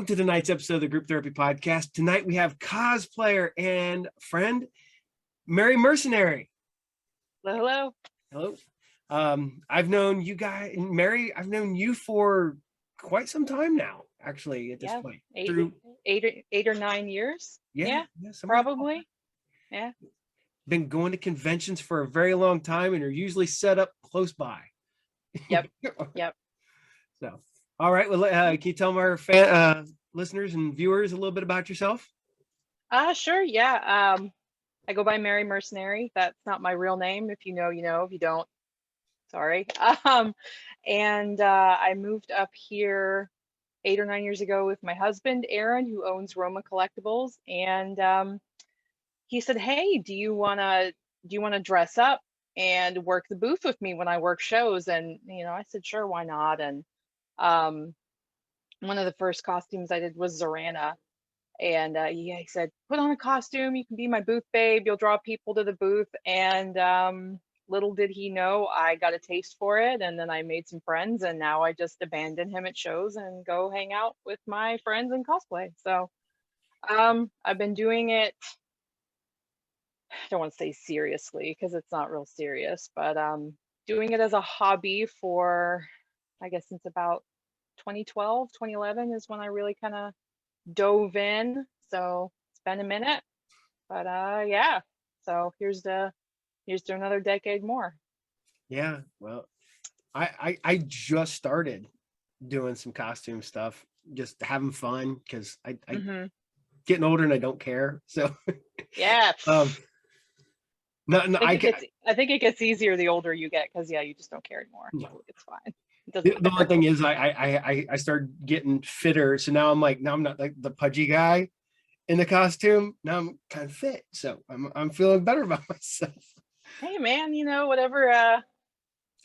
Welcome to tonight's episode of the Group Therapy Podcast. Tonight we have cosplayer and friend Mary Mercenary. Hello. Hello. I've known you guys, Mary. I've known you for quite some time now. Actually, at this point, eight or 9 years. Yeah, probably. Yeah. Been going to conventions for a very long time, and are usually set up close by. Yep. So, all right. Well, can you tell our listeners and viewers a little bit about yourself? Sure. Yeah. I go by Mary Mercenary. That's not my real name. If you know, you know. If you don't, sorry. And I moved up here 8 or 9 years ago with my husband, Aaron, who owns Roma Collectibles, and he said, "Hey, do you wanna dress up and work the booth with me when I work shows?" And I said, "Sure, why not?" And one of the first costumes I did was Zorana, and he said, "Put on a costume. You can be my booth babe. You'll draw people to the booth." And little did he know, I got a taste for it, and then I made some friends, and now I just abandon him at shows and go hang out with my friends and cosplay. So I've been doing it, I don't want to say seriously because it's not real serious, but doing it as a hobby for, I guess, since about 2012, 2011 is when I really kind of dove in. So it's been a minute, but yeah. So here's to another decade more. Yeah. Well, I just started doing some costume stuff, just having fun because I getting older and I don't care. So yeah. No, I think it gets easier the older you get, because you just don't care anymore. No. It's fine. The one thing is I started getting fitter, so now I'm not like the pudgy guy in the costume. Now I'm kind of fit, so I'm feeling better about myself. Hey man, whatever.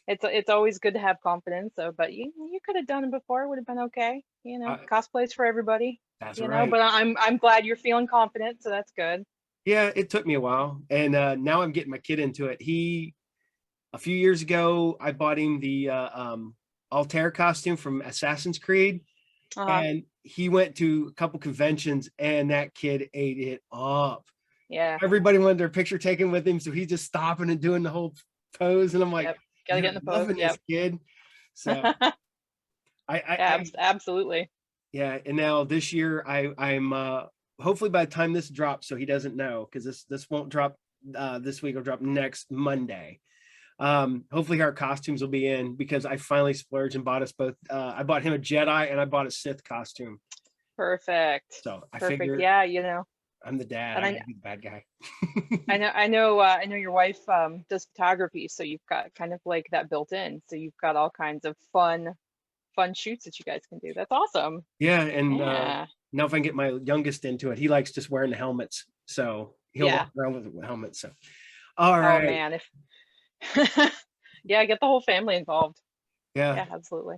It's always good to have confidence. So, but you could have done it before. It would have been okay. Cosplay's for everybody. That's right. But I'm glad you're feeling confident, so that's good. Yeah, it took me a while, and now I'm getting my kid into it. A few years ago, I bought him the Altair costume from Assassin's Creed, and he went to a couple conventions, and that kid ate it up. Yeah, everybody wanted their picture taken with him, so he's just stopping and doing the whole pose, and I'm like, gotta get in the pose. Loving this kid. So absolutely. Yeah, and now this year I'm hopefully by the time this drops, so he doesn't know, because this won't drop this week, will drop next Monday. Hopefully our costumes will be in, because I finally splurged and bought us both. I bought him a Jedi and I bought a Sith costume. Perfect. So I figured, I'm the dad. I'm the bad guy. I know your wife does photography, so you've got kind of like that built in. So you've got all kinds of fun shoots that you guys can do. That's awesome. Yeah, and now if I can get my youngest into it, he likes just wearing the helmets, so he'll walk around with the helmets. So, all right. Oh man, get the whole family involved. Yeah, absolutely.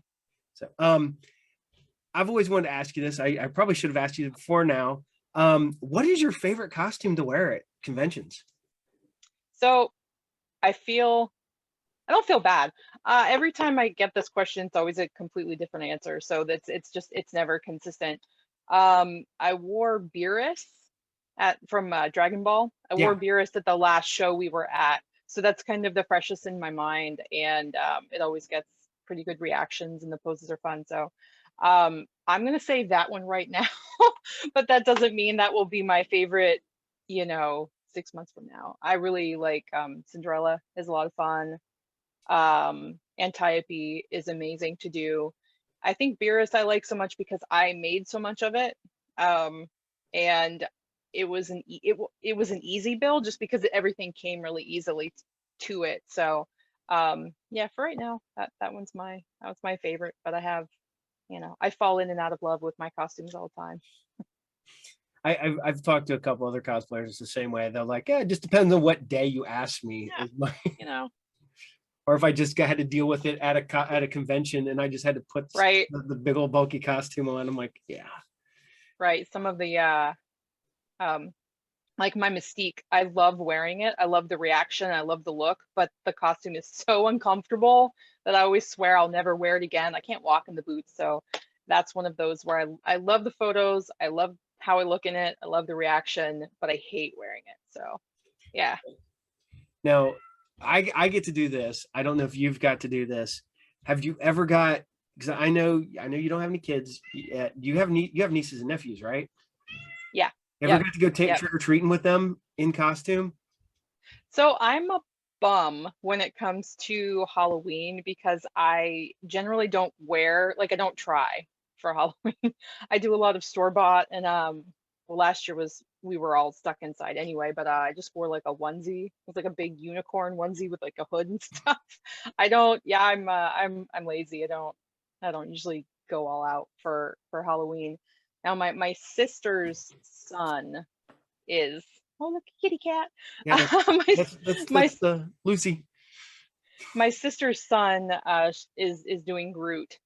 So, I've always wanted to ask you this. I probably should have asked you before now. What is your favorite costume to wear at conventions? So I don't feel bad. Every time I get this question, it's always a completely different answer. So it's never consistent. I wore Beerus from Dragon Ball. I wore Beerus at the last show we were at. So that's kind of the freshest in my mind. And it always gets pretty good reactions, and the poses are fun. So I'm going to say that one right now, but that doesn't mean that will be my favorite, 6 months from now. I really like Cinderella is a lot of fun. Antiope is amazing to do. I think Beerus I like so much because I made so much of it. And it was an easy build, just because everything came really easily to it. So for right now, that was my favorite. But I have, I fall in and out of love with my costumes all the time. I've talked to a couple other cosplayers. It's the same way. They're like, it just depends on what day you ask me. Or if I just had to deal with it at a convention, and I just had to put the big old bulky costume on. I'm like, yeah. Right. Some of the like my Mystique, I love wearing it. I love the reaction. I love the look, but the costume is so uncomfortable that I always swear I'll never wear it again. I can't walk in the boots. So that's one of those where I love the photos, I love how I look in it, I love the reaction, but I hate wearing it. So yeah. Now, I get to do this. I don't know if you've got to do this. Have you ever got? Because I know you don't have any kids. You have you have nieces and nephews, right? Yeah. Ever Yep. got to go take Yep. trick or treating with them in costume? So I'm a bum when it comes to Halloween because I generally don't wear, like I don't try for Halloween. I do a lot of store bought and well last year was we were all stuck inside anyway, but I just wore like a onesie. It was like a big unicorn onesie with like a hood and stuff. I don't yeah, I'm lazy. I don't usually go all out for Halloween. Now my sister's son is oh look kitty cat. Yeah, that's my that's that's my that's Lucy. my sister's son is doing Groot,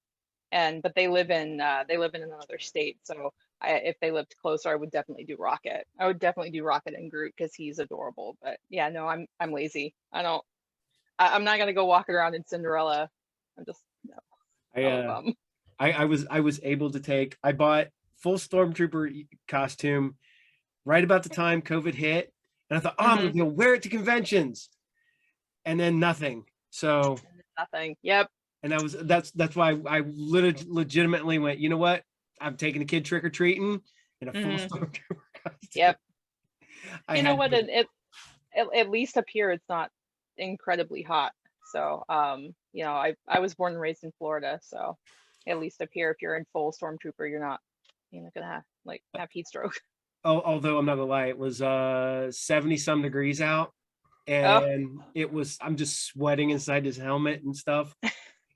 and but they live in another state. So if they lived closer, I would definitely do Rocket. I would definitely do Rocket and Groot because he's adorable. But yeah, no, I'm lazy. I'm not gonna go walking around in Cinderella. I'm just no. I I'm a bum. I was able to take. I bought full stormtrooper costume right about the time COVID hit, and I thought, oh, I'm gonna Hmm. be able to wear it to conventions, and then nothing. So, Nothing. Yep. and that's why I legitimately went. You know what? I'm taking a kid trick or treating in a full Hmm. stormtrooper costume. Yep. I You know had to what? do And it. at least up here it's not incredibly hot. So I was born and raised in Florida, so at least up here if you're in full stormtrooper, you're not gonna have heat stroke. Although I'm not gonna lie, it was 70 some degrees out, Oh, and I'm just sweating inside this helmet and stuff.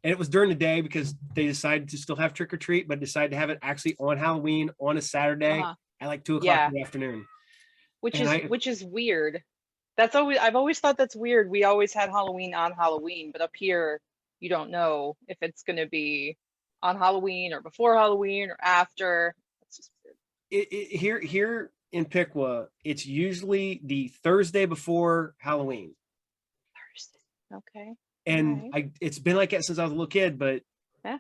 And it was during the day because they decided to still have trick or treat, but decided to have it actually on Halloween on a Saturday uh-huh. at like 2 o'clock Yeah, in the afternoon. which And is I, which is weird. I've always thought that's weird. We always had Halloween on Halloween, but up here you don't know if it's gonna be on Halloween or before Halloween or after. It's just weird. here in Piqua, it's usually the Thursday before Halloween, Thursday. Okay. All and right. it's been like that since I was a little kid. But Yeah.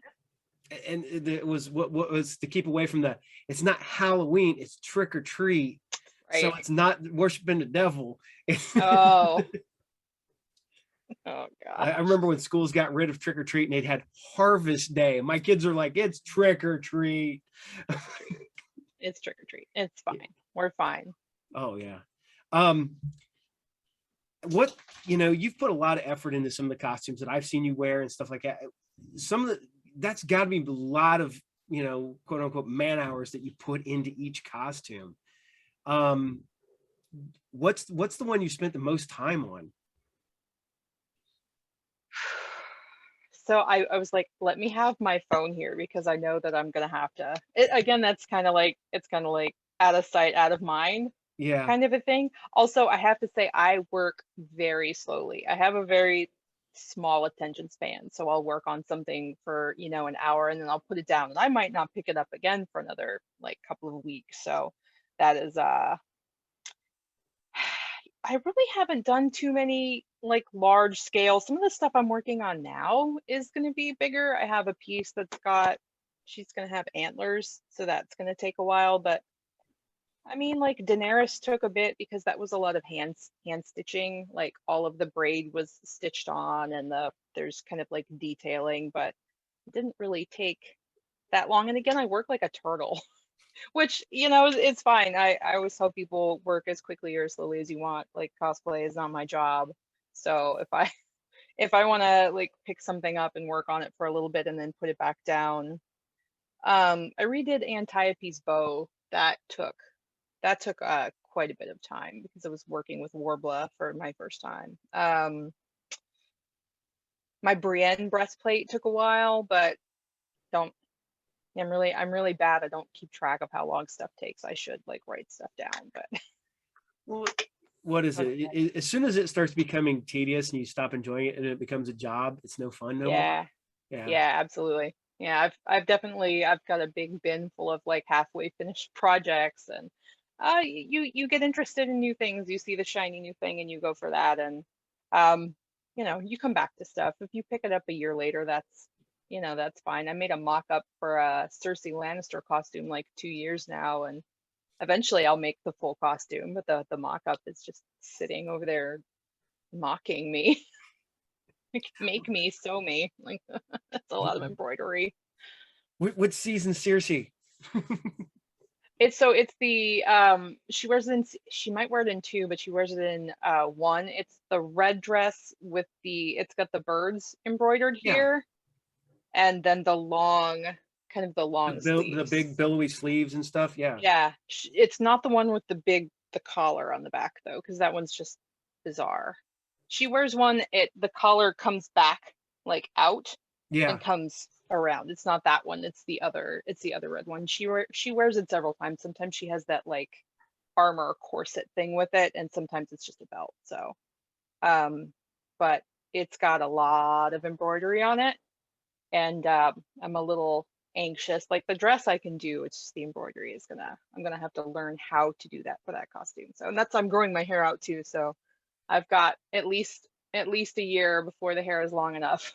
and it was what was to keep away from the. It's not Halloween; it's trick or treat. So Right. it's not worshiping the devil. Oh. Oh I gosh. remember when schools got rid of trick or treat and they'd had Harvest Day. My kids are like, it's trick or treat. Trick or treat. It's trick or treat. It's fine. We're fine. Oh yeah. Um, what you've put a lot of effort into some of the costumes that I've seen you wear and stuff like that. Some of that's got to be a lot of quote unquote man hours that you put into each costume. Um, what's the one you spent the most time on? So I was like, let me have my phone here because I know that I'm gonna have to. Again, that's kind of like out of sight, out of mind Yeah. kind of a thing. Also, I have to say I work very slowly. I have a very small attention span, so I'll work on something for an hour and then I'll put it down, and I might not pick it up again for another like couple of weeks. So that is I really haven't done too many like large scale. Some of the stuff I'm working on now is going to be bigger. I have a piece she's going to have antlers, so that's going to take a while. But I mean, like Daenerys took a bit because that was a lot of hand stitching. Like all of the braid was stitched on, and there's kind of like detailing, but it didn't really take that long. And again, I work like a turtle. Which, it's fine. I always tell people work as quickly or as slowly as you want. Like cosplay is not my job. So if I want to like pick something up and work on it for a little bit and then put it back down. I redid Antiope's bow. That took quite a bit of time because I was working with Warbler for my first time. My Brienne breastplate took a while, but don't I'm really bad. I don't keep track of how long stuff takes. I should like write stuff down, but Well, what is it? As soon as it starts becoming tedious and you stop enjoying it and it becomes a job, it's no fun no more. yeah, Yeah. yeah, absolutely. Yeah, I've got a big bin full of like halfway finished projects, and you get interested in new things. You see the shiny new thing and you go for that, and you come back to stuff. If you pick it up a year later, that's fine. I made a mock-up for a Cersei Lannister costume like 2 years now, and eventually I'll make the full costume, but the mock-up is just sitting over there mocking me. Like, make me, sew me. Like, that's a lot of embroidery. What season Cersei? It's the she wears it in, she might wear it in two, but she wears it in one. It's the red dress with it's got the birds embroidered Yeah, here, and then the long, kind of the long the sleeves. big billowy sleeves and stuff. Yeah. Yeah, it's not the one with the collar on the back though, because that one's just bizarre. She wears one, the collar comes back like out Yeah. and comes around. It's not that one, it's the other red one. She wears it several times. Sometimes she has that like armor corset thing with it, and sometimes it's just a belt. So but it's got a lot of embroidery on it, and I'm a little anxious. Like the dress I can do, it's just the embroidery is I'm gonna have to learn how to do that for that costume. So, and I'm growing my hair out too, so I've got at least a year before the hair is long enough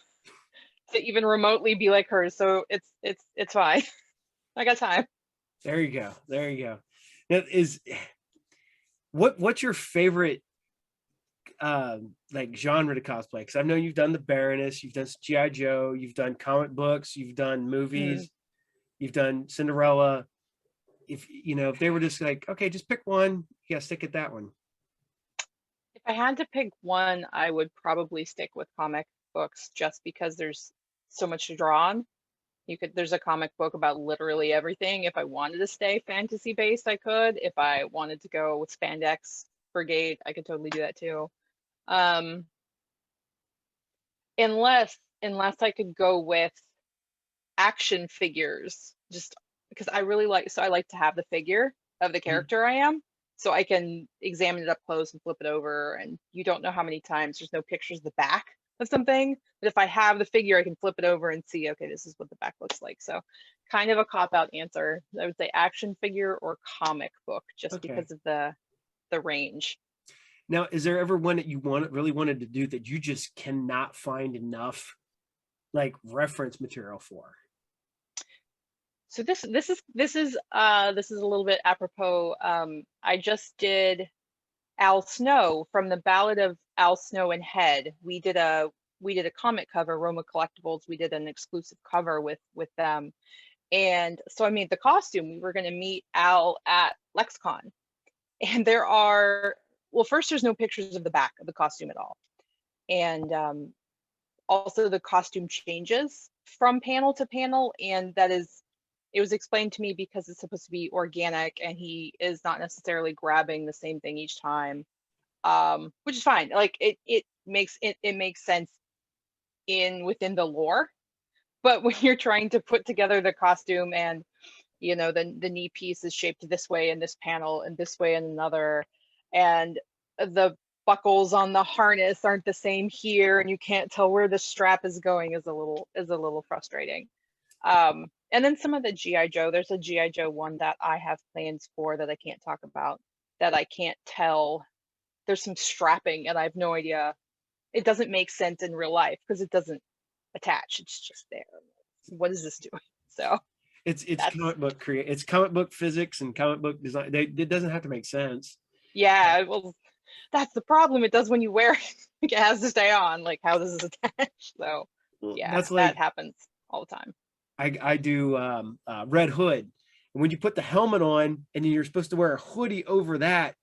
to even remotely be like hers. So it's fine. I got time. There you go. There you go. That is what's your favorite like genre to cosplay? Because I've known you've done the Baroness, you've done GI Joe, you've done comic books, you've done Mm. movies, you've done Cinderella. If they were just like, okay, just pick one, yeah, stick at that one. If I had to pick one, I would probably stick with comic books just because there's so much to draw on. There's a comic book about literally everything. If I wanted to stay fantasy based, I could. If I wanted to go with spandex brigade, I could totally do that too. Um, unless I could go with action figures, just because I like to have the figure of the Mhm. character I am, so I can examine it up close and flip it over, and you don't know how many times there's no pictures of the back of something, but if I have the figure, I can flip it over and see, okay, this is what the back looks like. So kind of a cop-out answer. I would say action figure or comic book, just Okay. because of the range. Now, is there ever one that you really wanted to do that you just cannot find enough like reference material for? So this is a little bit apropos. I just did Al Snow from the Ballad of Al Snow and Head. We did a comic cover, Roma Collectibles. We did an exclusive cover with them, and so I made the costume. We were going to meet Al at LexCon, and first there's no pictures of the back of the costume at all, and also the costume changes from panel to panel, and it was explained to me because it's supposed to be organic and he is not necessarily grabbing the same thing each time, which is fine. Like it makes sense within the lore, but when you're trying to put together the costume, and the knee piece is shaped this way in this panel and this way in another, and the buckles on the harness aren't the same here, and you can't tell where the strap is going, is a little frustrating. And then some of the GI Joe, there's a GI Joe one that I have plans for that I can't talk about, that I can't tell. There's some strapping and I have no idea. It doesn't make sense in real life because it doesn't attach. It's just there. What is this doing? So It's that's it's comic book physics and comic book design. It doesn't have to make sense. yeah. Well, that's the problem. It does when you wear it. Like, it has to stay on. Like, how does this attach? So Well, yeah, that's that like happens all the time. I do Red Hood, and when you put the helmet on and then you're supposed to wear a hoodie over that,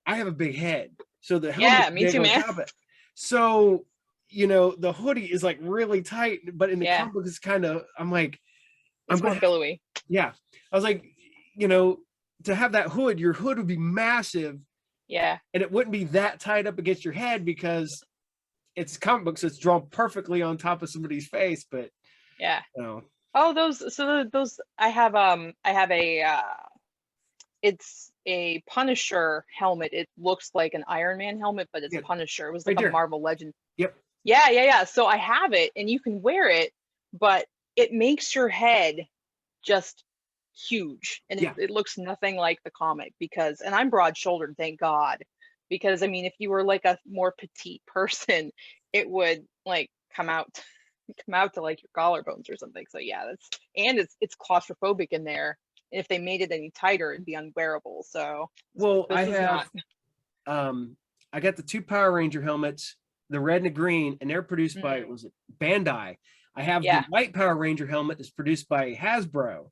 I have a big head, so the helmet's Yeah, me big too, on man. top of it. So the hoodie is like really tight, but in the Yeah, comic book it's kind of, I'm like, I'm it's more gonna, billowy. yeah. I was like, you know, to have that hood, your hood would be massive, Yeah, and it wouldn't be that tight up against your head because it's comic book, so it's drawn perfectly on top of somebody's face. But yeah. you know, Oh, those I have it's a Punisher helmet. It looks like an Iron Man helmet, but it's yeah, Punisher. It was like right a there. Marvel Legend. Yep. Yeah, yeah, yeah. So I have it and you can wear it, but it makes your head just huge, and it, Yeah. it looks nothing like the comic, and I'm broad shouldered, thank God. Because I mean, if you were like a more petite person, it would like come out. come out to like your collarbones or something. So yeah, it's claustrophobic in there. And if they made it any tighter, it'd be unwearable. So it's like, Well, I this is have not. I got the 2 Power Ranger helmets, the red and the green, and they're produced by, Mm, was it Bandai? I have the yeah. white Power Ranger helmet that's produced by Hasbro,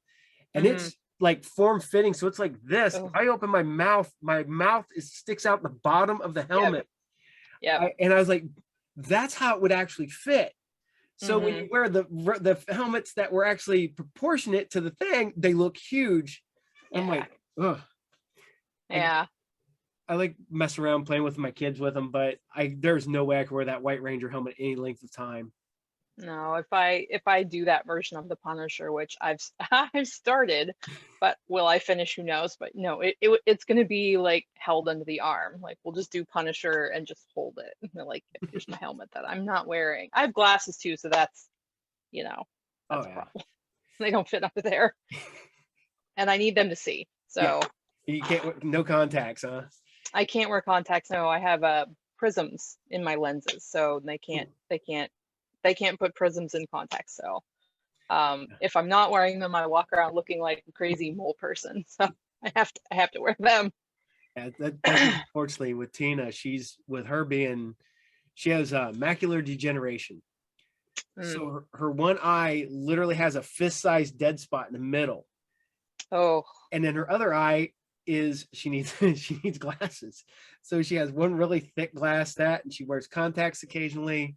and Hmm. it's like form fitting, so it's like this. If Oh, I open my mouth sticks out the bottom of the yep. helmet. Yep. And I was like, that's how it would actually fit. So when Hmm. you wear the helmets that were actually proportionate to the thing, they look huge. I'm Yeah. like, ugh. I, Yeah. I like mess around playing with my kids with them, but there's no way I could wear that White Ranger helmet any length of time. No, if I do that version of the Punisher, which I've started, but will I finish? Who knows? But no, it's gonna be like held under the arm. Like we'll just do Punisher and just hold it. And they're like, here's my helmet that I'm not wearing. I have glasses too, so that's you know Oh that's a yeah, problem. They don't fit under there, and I need them to see. yeah. So You can't, no contacts, huh? I can't wear contacts. No, I have prisms in my lenses, so Ooh, they can't put prisms in contacts. So if I'm not wearing them, I walk around looking like a crazy mole person. So I have to wear them. yeah, that's unfortunately with Tina. She's with her being, she has macular degeneration. Mm. So her one eye literally has a fist-sized dead spot in the middle, Oh, and then her other eye is she needs she needs glasses. So she has one really thick glass that, and she wears contacts occasionally.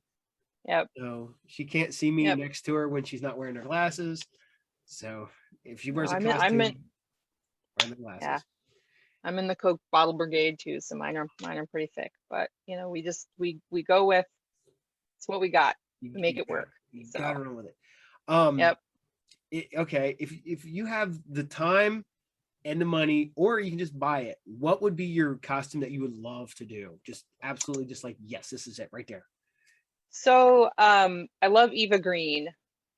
yep, So she can't see me yep. next to her when she's not wearing her glasses. So if she No, wears a I'm in, costume, wearing the yeah, glasses. I'm in the Coke bottle brigade too. So mine are pretty thick, but we go with it's what we got. We make it work. You got to So, run with it. Um, yep. okay, if you have the time and the money, or you can just buy it, what would be your costume that you would love to do? Just absolutely, just like, yes, this is it right there. So, I love Eva Green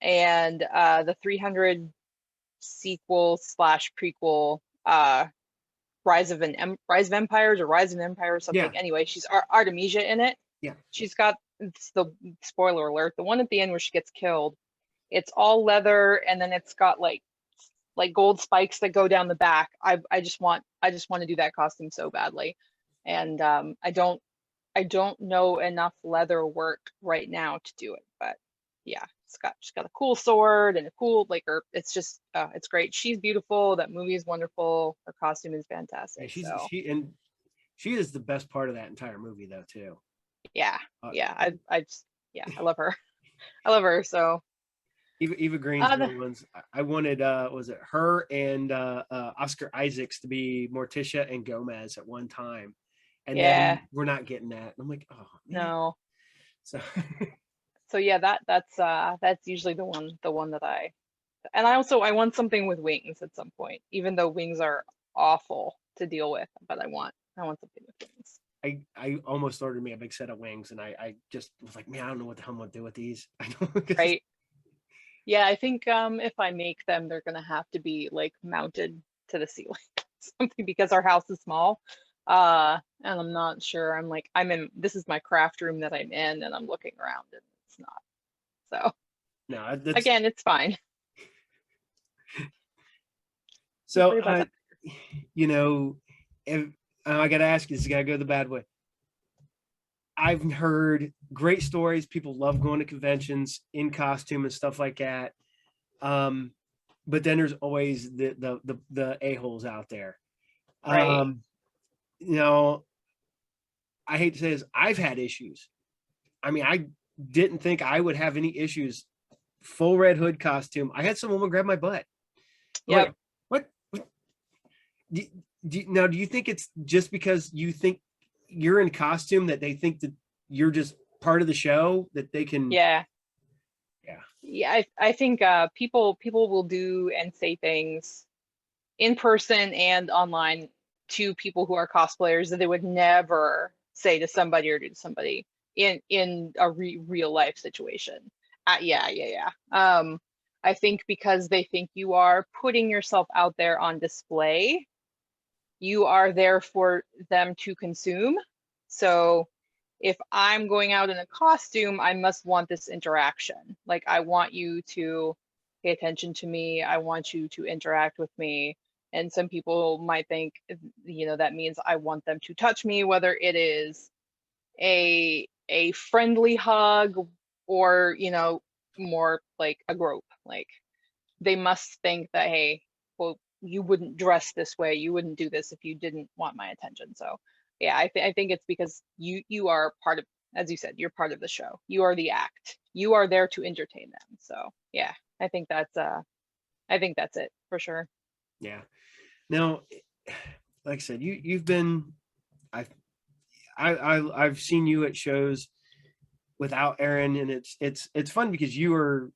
and the 300 sequel slash prequel, Rise of Empires or Rise of Empire or Yeah, something. Anyway, she's Artemisia in it. yeah, She's got, it's the spoiler alert, the one at the end where she gets killed. It's all leather and then it's got like gold spikes that go down the back. I just want to do that costume so badly. And I don't know enough leather work right now to do it, but yeah, she's got a cool sword and a cool like her. It's just it's great. She's beautiful. That movie is wonderful. Her costume is yeah. fantastic. So She is the best part of that entire movie, though, too. yeah, Uh, yeah, I just yeah, I love her. I love her. So Eva Green's uh, one the, of the ones I wanted. Was it her and Oscar Isaacs to be Morticia and Gomez at one time, and yeah, then we're not getting that. I'm like, oh man. no. So So yeah, that's usually the one that and I want something with wings at some point, even though wings are awful to deal with, but I want something with wings. I almost ordered me a big set of wings, and I just was like, man, I don't know what the hell I'm gonna do with these. I don't. Right? Yeah, I think if I make them, they're gonna have to be like mounted to the ceiling, something because our house is small. And I'm not sure. I'm in this is my craft room that I'm in, and I'm looking around and it's not. So No, that's again, it's fine. so. Worry about that. You know, if, I gotta ask you, this gotta go the bad way. I've heard great stories. People love going to conventions in costume and stuff like that. Um, but then there's always the a-holes out there. Right. Um, you know, I hate to say this, I've had issues. I mean, I didn't think I would have any issues. Full Red Hood costume. I had some woman grab my butt. I'm Yep. like, what? Do, now, do you think it's just because you think you're in costume that they think that you're just part of the show that they can? Yeah. Yeah. Yeah. I think people will do and say things in person and online to people who are cosplayers that they would never say to somebody or do to somebody in a real life situation. Yeah. I think because they think you are putting yourself out there on display, you are there for them to consume. So if I'm going out in a costume, I must want this interaction. Like, I want you to pay attention to me. I want you to interact with me. And some people might think, that means I want them to touch me, whether it is a friendly hug or, more like a grope. Like, they must think that, hey, well, you wouldn't dress this way, you wouldn't do this if you didn't want my attention. So yeah, I think it's because you are part of, as you said, you're part of the show, you are the act, you are there to entertain them. So yeah, I think that's it for sure. Yeah. Now, like I said, you've been, I've I've seen you at shows without Aaron, and it's fun because you're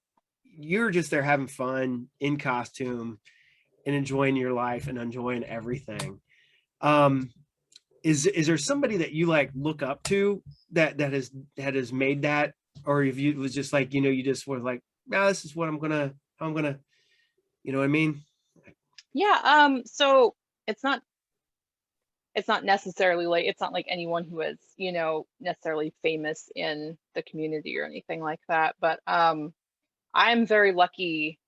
just there having fun in costume and enjoying your life and enjoying everything. Um, is there somebody that you like look up to that has made that, or if you it was just like, you just were like, no, this is what I'm gonna, you know what I mean? Yeah, so it's not it's not necessarily like, it's not like anyone who is, necessarily famous in the community or anything like that, but I'm very lucky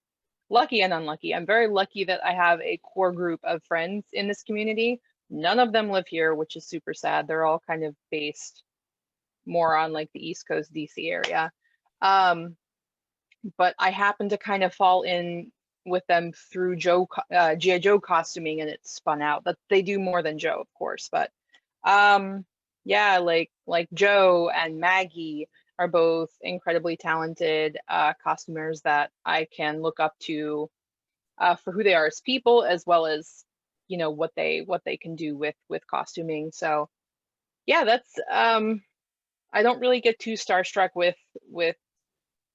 and unlucky. I'm very lucky that I have a core group of friends in this community. None of them live here, which is super sad. They're all kind of based more on like the East Coast DC area. Um, but I happen to kind of fall in with them through GI Joe costuming, and it spun out. But they do more than Joe, of course. But yeah, like Joe and Maggie are both incredibly talented costumers that I can look up to for who they are as people, as well as what they can do with costuming. So yeah, that's I don't really get too starstruck with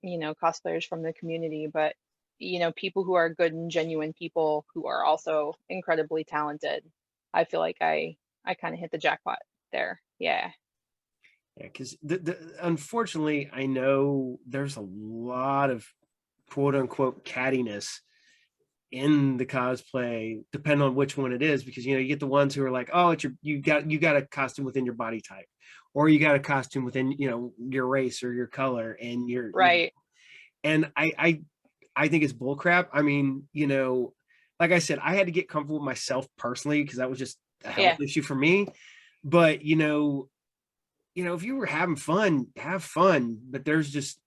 cosplayers from the community, but people who are good and genuine people who are also incredibly talented. I feel like I kind of hit the jackpot there. Yeah. Yeah, because unfortunately, I know there's a lot of quote unquote cattiness in the cosplay, depending on which one it is, because you get the ones who are like, oh, it's you got a costume within your body type, or you got a costume within your race or your color, and Right. and I think it's bullcrap. I mean, like I said, I had to get comfortable with myself personally because that was just a health Yeah. issue for me. But if you were having fun, have fun. But there's just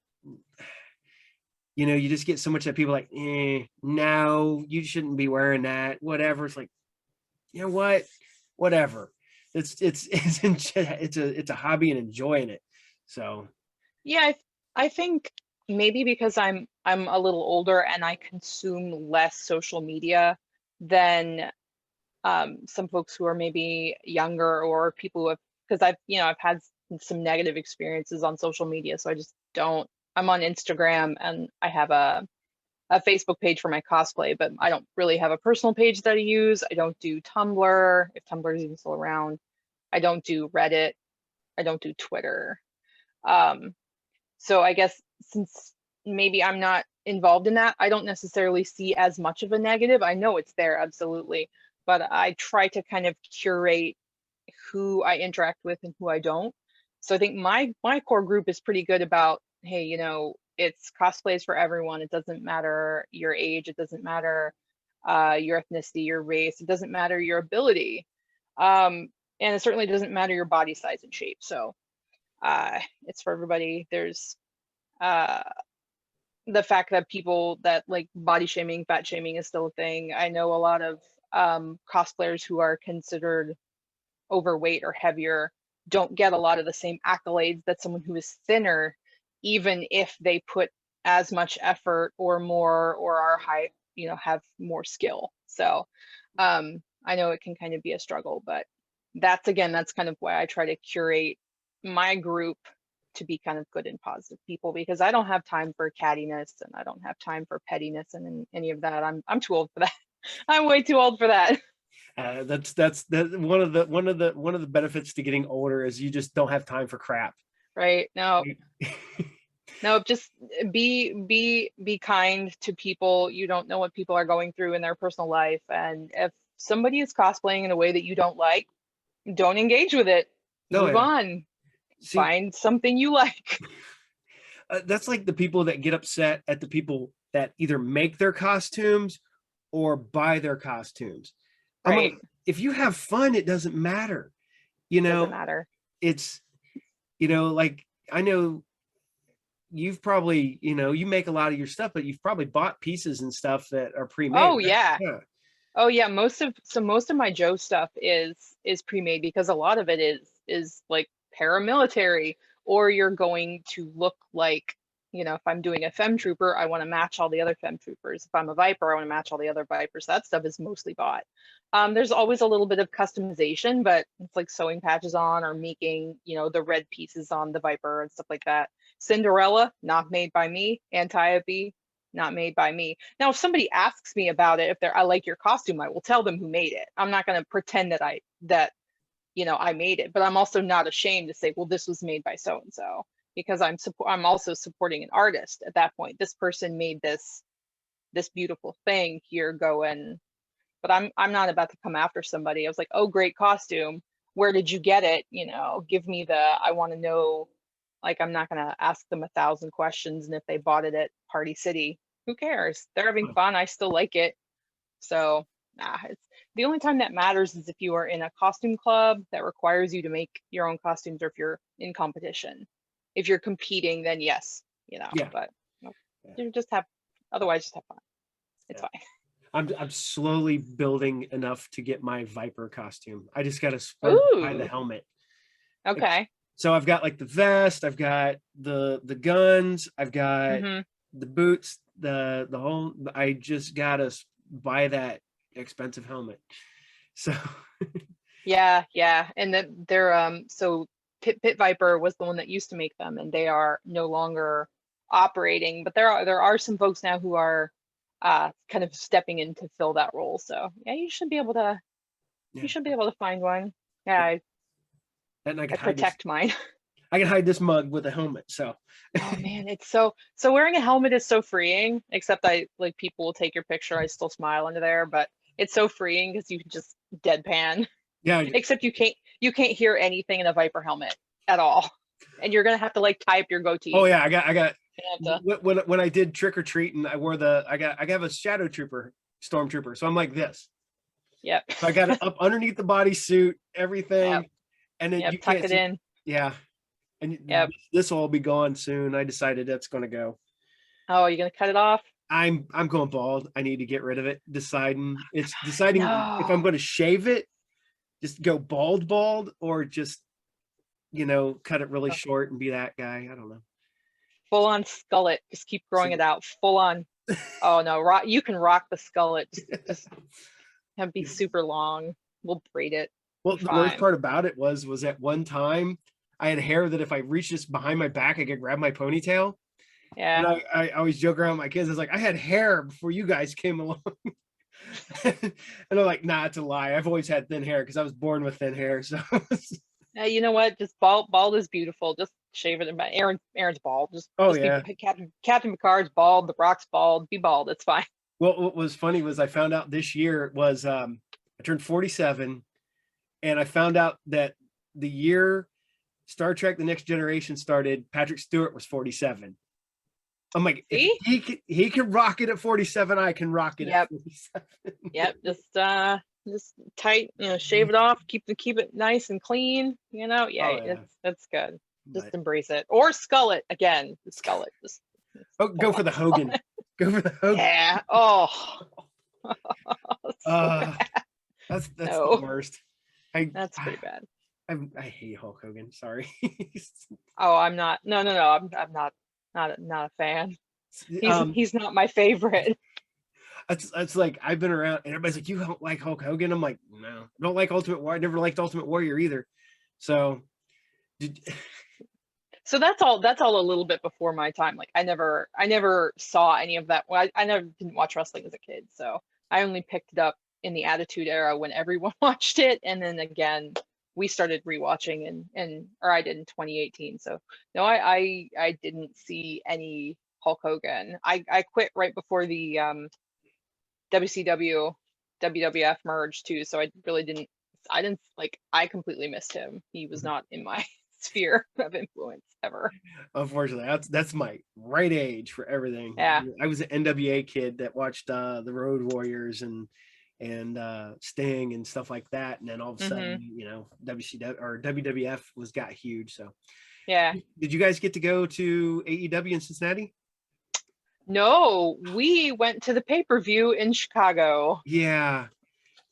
you just get so much that people are like, no, you shouldn't be wearing that. Whatever. It's like, you know what? Whatever. It's a hobby and enjoying it. So Yeah, I think maybe because I'm a little older and I consume less social media than some folks who are maybe younger, or people who have, because I've had some negative experiences on social media, so I just don't. I'm on Instagram and I have a Facebook page for my cosplay, but I don't really have a personal page that I use. I don't do Tumblr, if Tumblr is even still around. I don't do Reddit. I don't do Twitter. Um, so I guess since maybe I'm not involved in that, I don't necessarily see as much of a negative. I know it's there, absolutely, but I try to kind of curate who I interact with and who I don't. So I think my core group is pretty good about, hey, it's cosplays for everyone. It doesn't matter your age, it doesn't matter your ethnicity, your race, it doesn't matter your ability. And it certainly doesn't matter your body size and shape. So it's for everybody. There's uh, the fact that people that like body shaming, fat shaming is still a thing. I know a lot of cosplayers who are considered overweight or heavier don't get a lot of the same accolades that someone who is thinner, even if they put as much effort or more, or are high, have more skill. So I know it can kind of be a struggle, but that's kind of why I try to curate my group to be kind of good and positive people, because I don't have time for cattiness and I don't have time for pettiness and any of that. I'm too old for that. I'm way too old for that. that's one of the benefits to getting older is you just don't have time for crap. Right. No, no, just be kind to people. You don't know what people are going through in their personal life. And if somebody is cosplaying in a way that you don't like, don't engage with it. No, Move yeah. on. See, Find something you like. that's like the people that get upset at the people that either make their costumes or buy their costumes. I'm Right. like, if you have fun, it doesn't matter. You Doesn't know, matter. it's, like I know you've probably, you make a lot of your stuff, but you've probably bought pieces and stuff that are pre-made, Oh right? yeah. Yeah. Oh yeah, most of my Joe stuff is pre-made because a lot of it is like paramilitary, or you're going to look like, if I'm doing a fem trooper, I want to match all the other fem troopers. If I'm a viper, I want to match all the other vipers. That stuff is mostly bought. There's always a little bit of customization, but it's like sewing patches on or making, the red pieces on the viper and stuff like that. Cinderella, not made by me. Antiope, not made by me. Now, if somebody asks me about it, if I like your costume, I will tell them who made it. I'm not going to pretend that I made it, but I'm also not ashamed to say, well, this was made by so and so, because I'm also supporting an artist at that point. This person made this beautiful thing. Here, go and. But I'm not about to come after somebody. I was like, oh, great costume. Where did you get it? Give me I want to know. Like, I'm not going to ask them 1,000 questions. And if they bought it at Party City, who cares? They're having fun. I still like it. So, it's the only time that matters is if you are in a costume club that requires you to make your own costumes, or if you're in competition. If you're competing, then yes, Yeah. but Yeah. you just have, otherwise, just have fun. It's Yeah. fine. I'm slowly building enough to get my Viper costume. I just got to splurge buy the Ooh, helmet. okay. So I've got like the vest, I've got the guns, I've got Mm-hmm. the boots, the whole. I just gotta buy that expensive helmet. So Yeah, yeah. And they're so Pit Viper was the one that used to make them, and they are no longer operating, but there are some folks now who are kind of stepping in to fill that role. So yeah, you should be able to yeah, find one. Yeah, and I I can hide this. protect mine. I can hide this mug with a helmet. So Oh man, it's so wearing a helmet is so freeing, except I like people will take your picture, I still smile under there, but it's so freeing because you can just deadpan. yeah. Except you can't hear anything in a Viper helmet at all. And you're gonna have to like type your Oh goatee. yeah, I got You have to, when I did trick or treat and I wore I have a shadow trooper stormtrooper. So I'm like this. yep. So I got it up underneath the bodysuit, Yep. everything, and then Yep. you Tuck can't it see. in. Yeah, and Yep. this will all be gone soon. I decided that's going to go. Oh, you're gonna cut it off? I'm going bald. I need to get rid of it. Deciding if I'm No. going to shave it, just go bald, or just cut it really short and be that guy. I don't know. Full on skullet. Just keep So, growing it out. Full on. Oh no, you can rock the skullet. Just have it be super long. We'll braid it. well, Be the worst fine. part about it was at one time I had hair that if I reached just behind my back, I could grab my ponytail. And Yeah. I always joke around with my kids. I was like, I had hair before you guys came along. And I'm like, nah, it's a lie. I've always had thin hair because I was born with thin hair. So You know what? Just bald is beautiful. Just shave it. Aaron's bald. Just oh just be yeah. Captain Picard's bald. The Rock's bald. Be bald. It's fine. Well, what was funny was I found out this year was I turned 47, and I found out that the year Star Trek: The Next Generation started, Patrick Stewart was 47. I'm like, if See? he can rock it at 47, I can rock it at Yep. 47. Yep. Just tight. Shave it off. Keep it nice and clean. Yeah. Oh yeah. It's good. Just But embrace it. Or skull it again. Skull it. Just oh, full go for on the skull Hogan. it. Go for the Hogan. Yeah. Oh. So Uh bad. that's the No. worst. I That's pretty bad. I hate Hulk Hogan. Sorry. Oh, I'm not. No, no, no. I'm not a fan. He's um, he's not my favorite. it's like I've been around, and everybody's like, "You don't like Hulk Hogan?" I'm like, "No, I don't like Ultimate Warrior. I never liked Ultimate Warrior either." So, did, So that's all a little bit before my time. Like I never saw any of that. Well, I never didn't watch wrestling as a kid, so I only picked it up in the Attitude Era when everyone watched it, and then again we started rewatching or I did in 2018. So no, I didn't see any Hulk Hogan. I quit right before the WCW WWF merge too, so I really didn't. I completely missed him. He was not in my sphere of influence ever. Unfortunately, that's my right age for everything. Yeah. I was an NWA kid that watched the Road Warriors and Sting and stuff like that, and then all of a Hmm. sudden, WCW or WWF got huge. So, Yeah. did you guys get to go to AEW in Cincinnati? No, we went to the pay-per-view in Chicago. Yeah,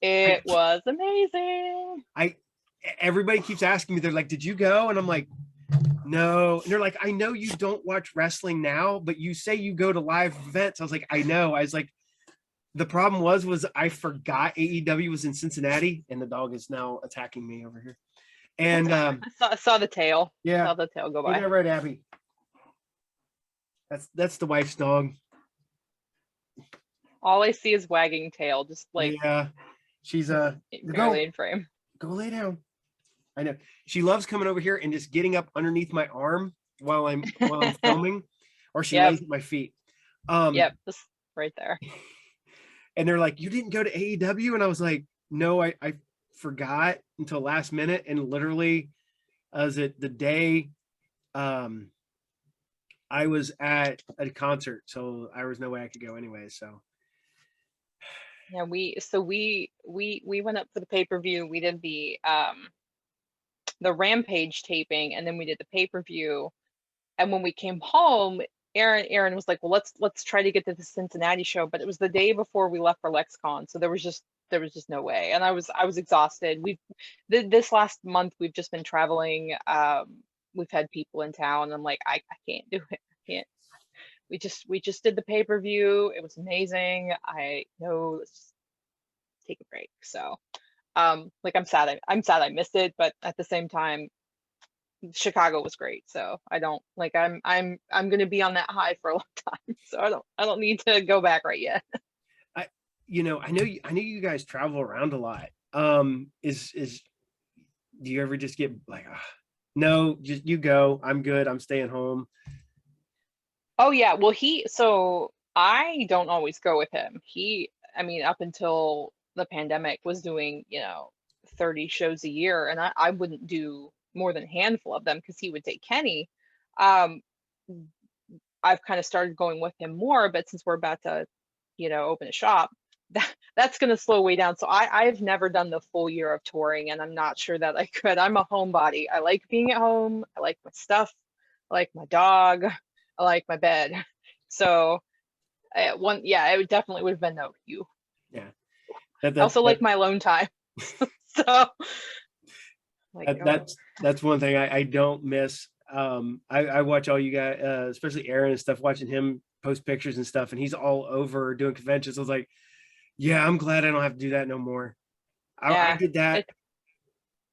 I, It was amazing. I, everybody keeps asking me. They're like, "Did you go?" And I'm like, "No." And they're like, "I know you don't watch wrestling now, but you say you go to live events." I was like, "I know." I was like, the problem was I forgot AEW was in Cincinnati, and the dog is now attacking me over here. And I saw the tail. yeah, Saw the tail go ain't by. that right, Abby? That's the wife's dog. All I see is wagging tail, just like Yeah, she's barely in frame. go lay down. I know she loves coming over here and just getting up underneath my arm while I'm filming, or she Yep. lays at my feet. Yep. Just right there. And they're like, "You didn't go to AEW?" And I was like, "No, I forgot until last minute." And literally, was it the day I was at a concert, so there was no way I could go anyway. So Yeah, we went up for the pay-per-view. We did the Rampage taping, and then we did the pay-per-view. And when we came home, Aaron was like, "Well, let's try to get to the Cincinnati show." But it was the day before we left for LexCon, so there was just no way. And I was exhausted. This last month we've just been traveling. We've had people in town. I'm like, I can't do it. I can't. We just did the pay-per-view. It was amazing. I know, let's just take a break. So like I'm sad I missed it, but at the same time, Chicago was great. So I don't like I'm gonna be on that high for a long time. So I don't need to go back right yet. I, I know you guys travel around a lot. Is do you ever just get like, no, just you go. I'm good. I'm staying home. Oh yeah, well so I don't always go with him. I mean, up until the pandemic was doing, 30 shows a year, and I wouldn't do more than a handful of them because he would take Kenny. Um, I've kind of started going with him more, but since we're about to, open a shop, that's going to slow way down. So I've never done the full year of touring, and I'm not sure that I could. I'm a homebody. I like being at home. I like my stuff. I like my dog. I like my bed. So yeah, it definitely would have been no you. Yeah, I also like my alone time. So like, that's one thing I don't miss. I watch all you guys, especially Aaron and stuff, watching him post pictures and stuff, and he's all over doing conventions. I was like, yeah, I'm glad I don't have to do that no more. I yeah, did that it,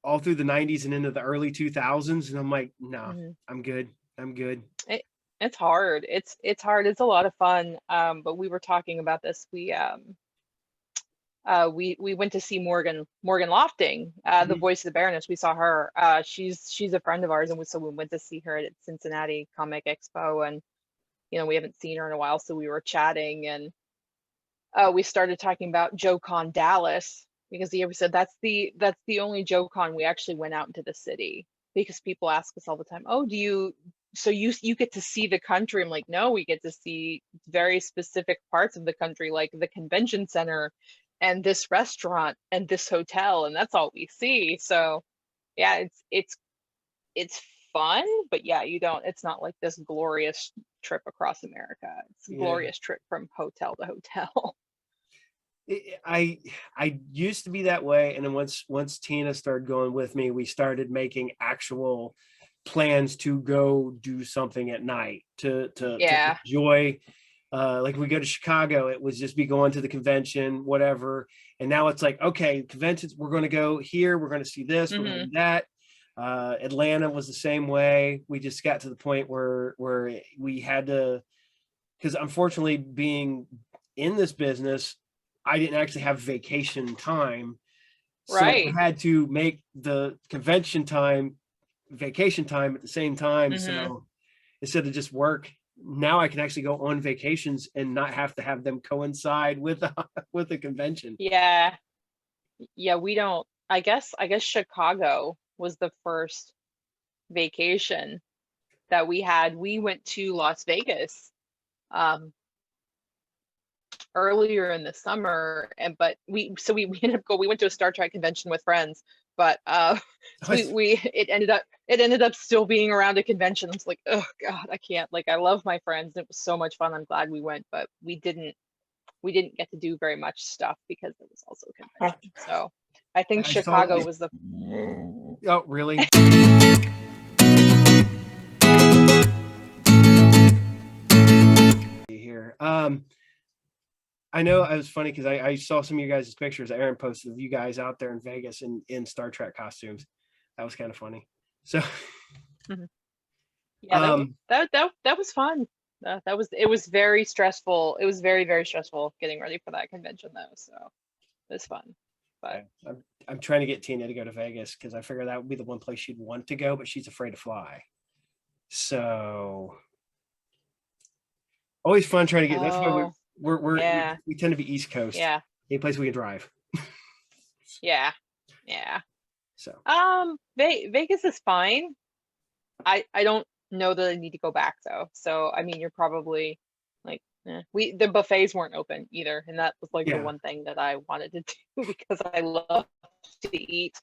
all through the 90s and into the early 2000s, and I'm like, no, mhm. I'm good. I'm good. it it's hard. It's hard. It's a lot of fun. But we were talking about this. We went to see Morgan Lofting, the Mhm. voice of the Baroness. We saw her. She's a friend of ours, and so we went to see her at Cincinnati Comic Expo, and we haven't seen her in a while, so we were chatting, and we started talking about Joe Con Dallas because he ever said that's the only Joe Con we actually went out into the city, because people ask us all the time, "Oh, you get to see the country?" I'm like, "No, we get to see very specific parts of the country, like the convention center and this restaurant and this hotel, and that's all we see." So yeah, it's fun, but yeah, it's not like this glorious trip across America. It's a Yeah. glorious trip from hotel to hotel. I used to be that way, and then once Tina started going with me, we started making actual plans to go do something at night to Yeah. enjoy. Like we go to Chicago, it was just be going to the convention, whatever. And now it's like, okay, conventions, we're going to go here, we're going to see this, we're going to Hmm. do that. Atlanta was the same way. We just got to the point where we had to, because unfortunately, being in this business, I didn't actually have vacation time. So Right. I had to make the convention time vacation time at the same time. Hmm. So instead of just work, now I can actually go on vacations and not have to have them coincide with with the convention. Yeah. Yeah, we don't. I guess Chicago was the first. vacation that we had. We went to Las Vegas earlier in the summer, and but we ended up we went to a Star Trek convention with friends, but so it ended up still being around a convention. I was like, oh God, I can't. Like, I love my friends. It was so much fun. I'm glad we went, but we didn't get to do very much stuff because it was also a convention. So I think Chicago was the. Oh, really? Here. I know it was funny because I saw some of you guys' pictures Aaron posted of you guys out there in Vegas in Star Trek costumes. That was kind of funny. So yeah, that was fun. It was very stressful. It was very, very stressful getting ready for that convention though. So it was fun. But I'm trying to get Tina to go to Vegas because I figure that would be the one place she'd want to go, but she's afraid to fly. So always fun trying to get. That's why we tend to be East Coast. Yeah. Any place we can drive. Yeah. So Vegas is fine. I don't know that I need to go back though. So I mean, you're probably like, the buffets weren't open either, and that was like the one thing that I wanted to do because I love to eat.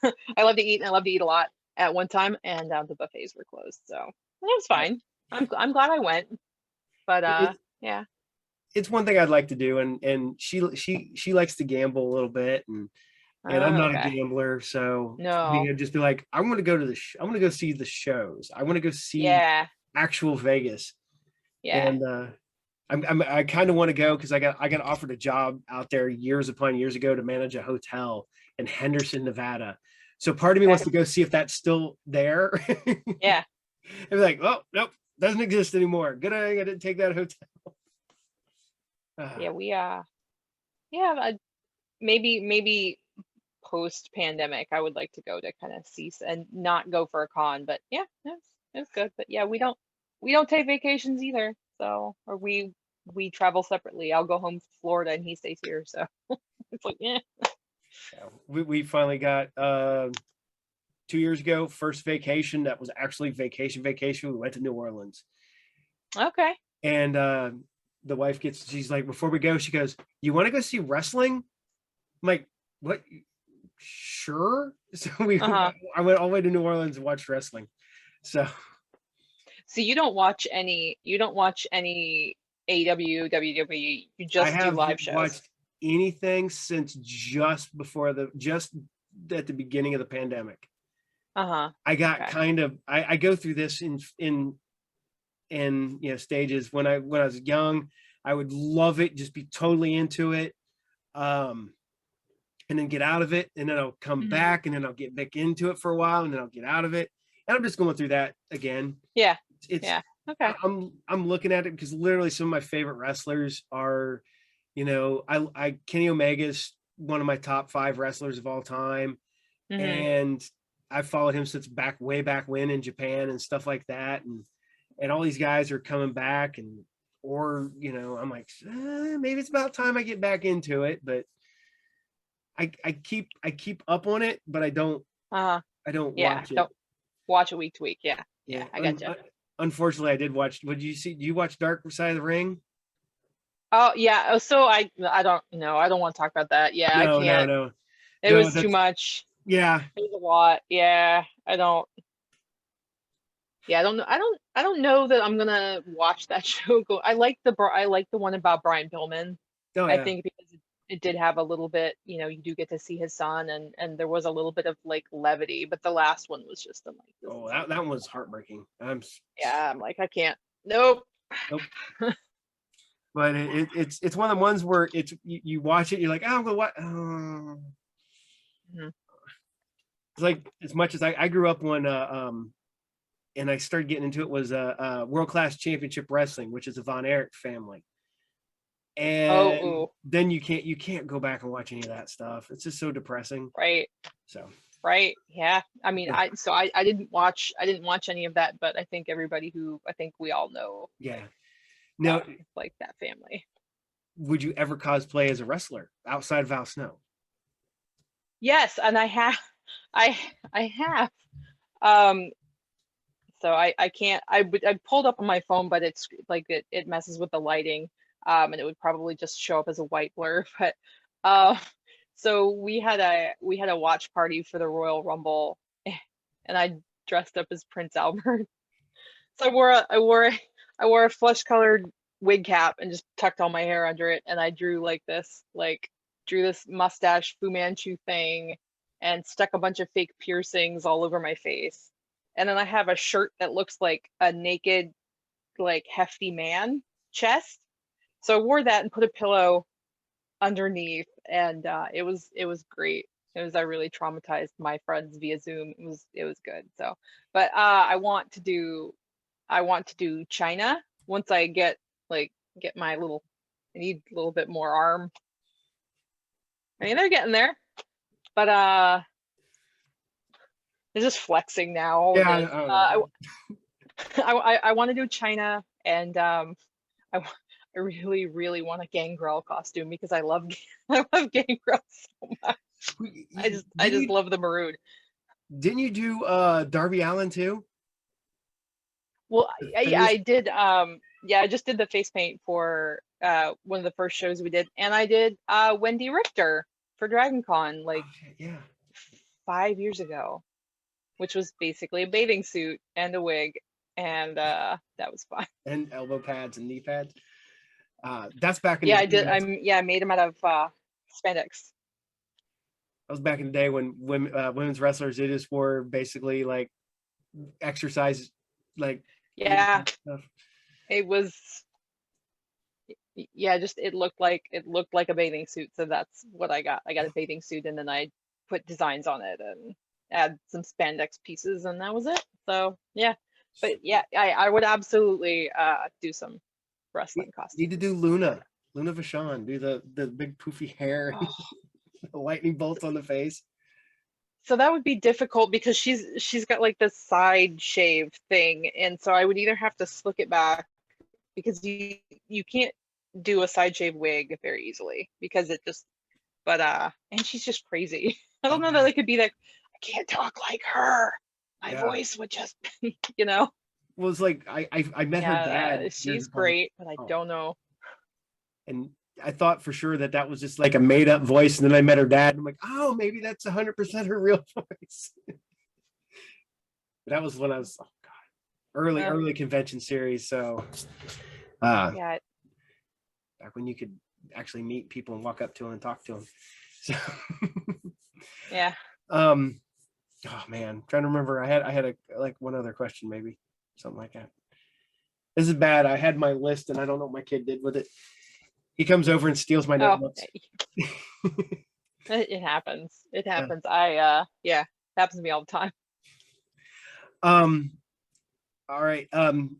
I love to eat, and I love to eat a lot at one time, and the buffets were closed, so it was fine. I'm glad I went, but yeah. It's one thing I'd like to do, and she likes to gamble a little bit, and I'm not a gambler, so no, I'd just be like, I want to go to I want to go see the shows. I want to go see actual Vegas. Yeah. And I kind of want to go because I got offered a job out there years upon years ago to manage a hotel in Henderson, Nevada. So part of me wants to go see if that's still there. Yeah. I'm like, oh nope, doesn't exist anymore. Good, I didn't take that hotel. Yeah, maybe post pandemic I would like to go to kind of cease and not go for a con, but yeah, it's good. But yeah, we don't take vacations either, so or we travel separately. I'll go home to Florida and he stays here, so it's like we finally got 2 years ago, first vacation that was actually vacation. We went to New Orleans. Okay. And the wife she's like, before we go, she goes, you want to go see wrestling? I'm like, what? Sure. So I went all the way to New Orleans and watched wrestling. So you don't watch any AEW, WWE, you just do live shows? Watched anything since just at the beginning of the pandemic. I got kind of I go through this in stages. When I was young, I would love it, just be totally into it, and then get out of it, and then I'll come back, and then I'll get back into it for a while, and then I'll get out of it, and I'm just going through that again. It's okay. I'm looking at it because literally some of my favorite wrestlers are, I Kenny Omega's one of my top 5 wrestlers of all time, and I've followed him since way back when in Japan and stuff like that, and all these guys are coming back, I'm like, maybe it's about time I get back into it, but I keep up on it, but I don't watch it. Don't watch it week to week. Yeah, I gotcha. Unfortunately, I did watch. Do you watch Dark Side of the Ring? Oh yeah. So I don't know. I don't want to talk about that. Yeah, I can't. No. It was too much. Yeah. It was a lot. Yeah, I don't. Yeah, I don't know that I'm gonna watch that show. I like the one about Brian Pillman. Oh, yeah. I think because it did have a little bit, you do get to see his son, and there was a little bit of like levity, but the last one was just like, that one was heartbreaking. I'm like, I can't. Nope. But it's one of the ones where you watch it, you're like, oh, I'm gonna watch. It's like, as much as I grew up when and I started getting into it, was World Class Championship Wrestling, which is a Von Erich family. And then you can't go back and watch any of that stuff. It's just so depressing. Right. So. Right. Yeah. I mean, I didn't watch any of that, but I think we all know. Yeah. Now, like that family. Would you ever cosplay as a wrestler outside of Al Snow? Yes, and I have. So I can't, I pulled up on my phone, but it's like it messes with the lighting. And it would probably just show up as a white blur. But uh, so we had a watch party for the Royal Rumble, and I dressed up as Prince Albert. So I wore a flesh colored wig cap and just tucked all my hair under it, and I drew drew this mustache Fu Manchu thing, and stuck a bunch of fake piercings all over my face. And then I have a shirt that looks like a naked, like hefty man chest. So I wore that and put a pillow underneath, and it was great. It was I really traumatized my friends via Zoom. It was good. So, but I want to do China once I get my little, I need a little bit more arm. I mean, they're getting there, but they're just flexing now. All Yeah, it is. I don't know. I want to do China, and I I really really want a Gangrel costume because I love I love Gangrel so much. I just love the maroon. Didn't you do Darby Allin too? Well, The I face? did yeah, I just did the face paint for one of the first shows we did, and I did Wendy Richter for Dragon Con Oh like shit, yeah. 5 years ago, which was basically a bathing suit and a wig, and that was fun. And elbow pads and knee pads. That's back in the Yeah, I day. did. I made them out of spandex. That was back in the day when women's wrestlers, they just wore basically like exercise, like Yeah, stuff. it was yeah, just it looked like a bathing suit, so that's what I got. I got a bathing suit, and then I put designs on it and add some spandex pieces, and that was it. So yeah, but yeah, I would absolutely do some wrestling Need to costumes. do Luna Vachon, do the big poofy hair, Oh, the lightning bolts on the face. so that would be difficult because she's got like this side shave thing, and so I would either have to slick it back because you can't do a side shave wig very easily because it just, but and she's just crazy. I Oh don't know that yeah, I could be like, I can't talk like her. My yeah. voice would just, you know. Well, it's like I met her Yeah, dad years she's ago. great, but I Oh, don't know. and I thought for sure that that was just like a made up voice, and then I met her dad. And I'm like, oh, maybe that's 100% her real voice. But that was when I was, oh god, Uh, early convention series. So uh yeah, back when you could actually meet people and walk up to them and talk to them. So yeah. um oh man, trying to remember. I had a like one other question, maybe something like that. This is bad. I had my list and I don't know what my kid did with it. He comes over and steals my Oh, notebooks. it happens. It Yeah. happens. Yeah, it happens to me all the time. Um, all right.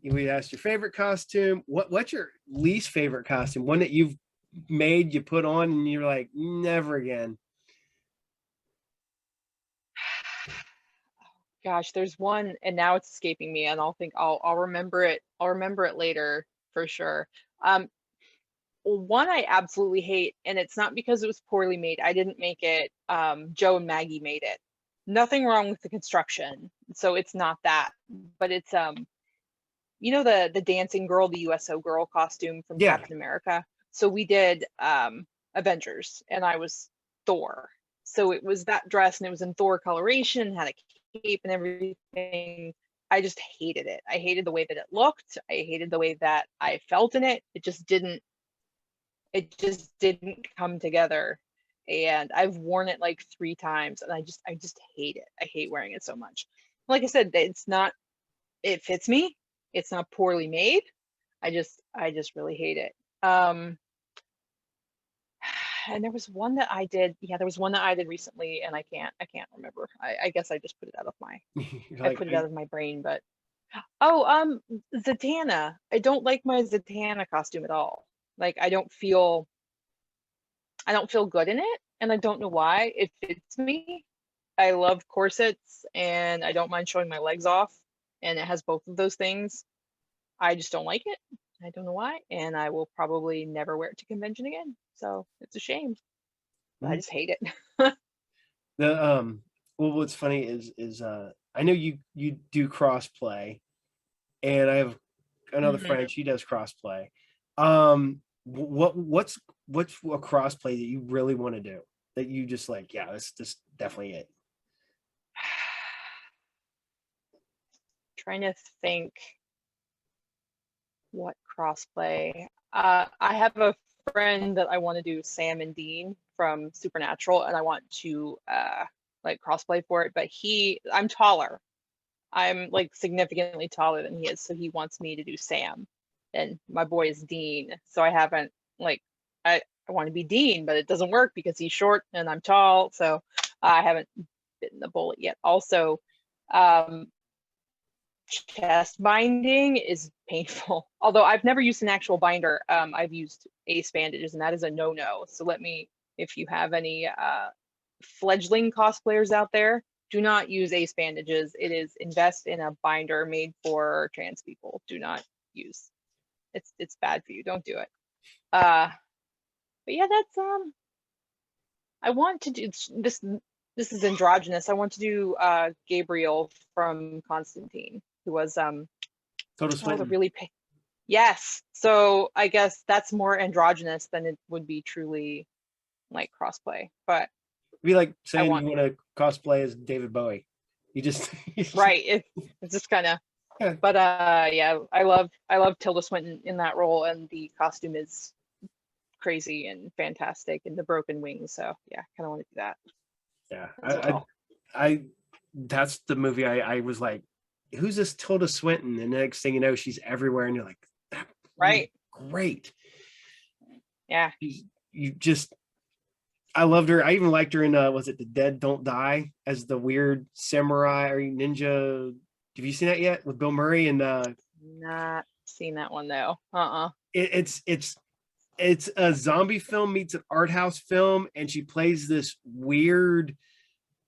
We asked your favorite costume. What's your least favorite costume? One that you've made, you put on, and you're like, never again. Gosh, there's one, and now it's escaping me, and I'll think I'll remember it. I'll remember it later for sure. Um, One I absolutely hate, and it's not because it was poorly made. I didn't make it. Joe and Maggie made it. Nothing wrong with the construction, so it's not that. But it's you know the dancing girl, the USO girl costume from Yeah. Captain America. So we did Avengers, and I was Thor. So it was that dress, and it was in Thor coloration, had a cape and everything. I just hated it. I hated the way that it looked. I hated the way that I felt in it. It just didn't come together, and I've worn it like 3 times, and I just hate it. I hate wearing it so much. Like I said, it's not, it fits me. It's not poorly made. I just really hate it. And there was one that I did, yeah, there was one that I did recently, and I can't remember. I guess I just put it out of my, I Like put it out of my brain. But oh, Zatanna. I don't like my Zatanna costume at all. Like I don't feel good in it, and I don't know why. It fits me. I love corsets, and I don't mind showing my legs off, and it has both of those things. I just don't like it. I don't know why, and I will probably never wear it to convention again. So it's a shame. But I just hate it. the well, what's funny is I know you do cross play. and I have another Mhm. friend, she does crossplay. What's a crossplay that you really want to do, that you just like, yeah, this definitely it. Trying to think what crossplay. I have a friend that I want to do Sam and Dean from Supernatural, and I want to like crossplay for it. But I'm taller. I'm like significantly taller than he is, so he wants me to do Sam, and my boy is Dean. So I haven't like I want to be Dean, but it doesn't work because he's short and I'm tall. So I haven't bitten the bullet yet. Also, um, chest binding is painful. Although I've never used an actual binder, I've used ace bandages, and that is a no-no. So let me, if you have any fledgling cosplayers out there, do not use ace bandages. It is invest in a binder made for trans people. Do not use. It's bad for you. Don't do it. But yeah, that's I want to do this. This is androgynous. I want to do Gabriel from Constantine, who was Total oh, the Swinton. really yes. So I guess that's more androgynous than it would be truly like crossplay. But It'd be like I saying want you want to cosplay as David Bowie. You just right. It's just kind of. yeah. But yeah, I love Tilda Swinton in that role, and the costume is crazy and fantastic, and the broken wings. So yeah, kind of want to do that Yeah. as well. I that's the movie I was like, who's this Tilda Swinton? And the next thing you know, she's everywhere, and you're like, that woman's Right. great. Yeah. You just I loved her. I even liked her in was it The Dead Don't Die as the weird samurai or ninja. Have you seen that yet with Bill Murray? And Not seen that one though. it's a zombie film meets an art house film, and she plays this weird